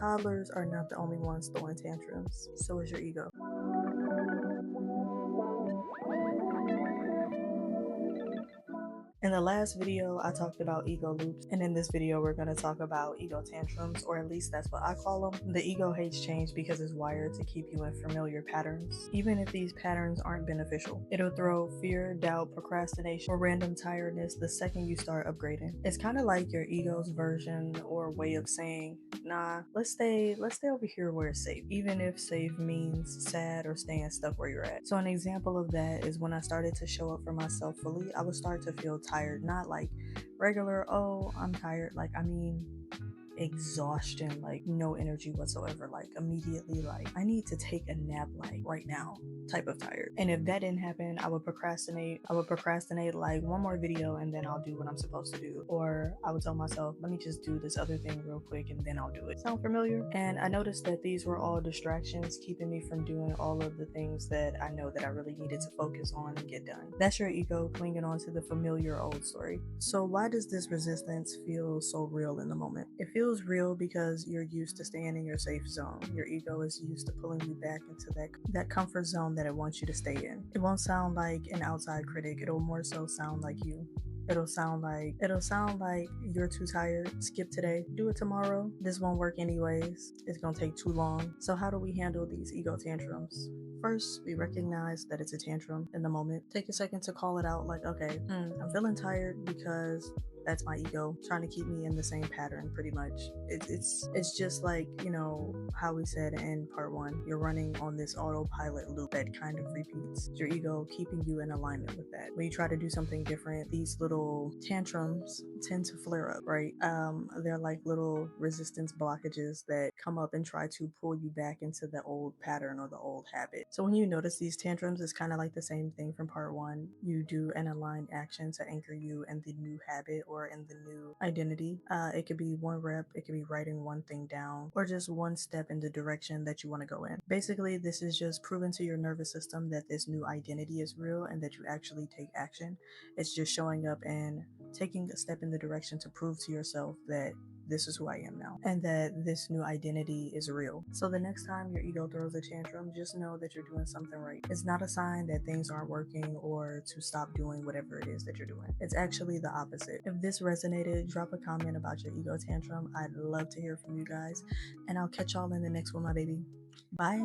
toddlers are not the only ones throwing tantrums. So is your ego. In the last video, I talked about ego loops, and in this video, we're going to talk about ego tantrums, or at least that's what I call them. The ego hates change because it's wired to keep you in familiar patterns, even if these patterns aren't beneficial. It'll throw fear, doubt, procrastination, or random tiredness the second you start upgrading. It's kind of like your ego's version or way of saying, nah, let's stay over here where it's safe, even if safe means sad or staying stuck where you're at. So an example of that is when I started to show up for myself fully, I would start to feel tired, not like regular, oh, I'm tired, like I mean exhaustion, like no energy whatsoever, like immediately, like I need to take a nap, like right now type of tired. And if that didn't happen, I would procrastinate like one more video and then I'll do what I'm supposed to do, or I would tell myself, let me just do this other thing real quick and then I'll do it. Sound familiar? And I noticed that these were all distractions keeping me from doing all of the things that I know that I really needed to focus on and get done. That's your ego clinging on to the familiar old story. So why does this resistance feel so real in the moment? It feels real because you're used to staying in your safe zone. Your ego is used to pulling you back into that comfort zone that it wants you to stay in. It won't sound like an outside critic. It'll more so sound like you. It'll sound like you're too tired, skip today, do it tomorrow, this won't work anyways, it's gonna take too long. So how do we handle these ego tantrums? First, we recognize that it's a tantrum in the moment. Take a second to call it out, like, okay, I'm feeling tired because that's my ego trying to keep me in the same pattern, pretty much. It's just like, you know, how we said in part one, you're running on this autopilot loop that kind of repeats. It's your ego keeping you in alignment with that. When you try to do something different, these little tantrums tend to flare up, right? They're like little resistance blockages that come up and try to pull you back into the old pattern or the old habit. So when you notice these tantrums, it's kind of like the same thing from part one. You do an aligned action to anchor you in the new habit or in the new identity. It could be one rep, it could be writing one thing down, or just one step in the direction that you want to go in. Basically, this is just proving to your nervous system that this new identity is real and that you actually take action. It's just showing up and taking a step in the direction to prove to yourself that this is who I am now and that this new identity is real. So the next time your ego throws a tantrum, just know that you're doing something right. It's not a sign that things aren't working or to stop doing whatever it is that you're doing. It's actually the opposite. If this resonated, drop a comment about your ego tantrum. I'd love to hear from you guys, and I'll catch y'all in the next one, my baby. Bye.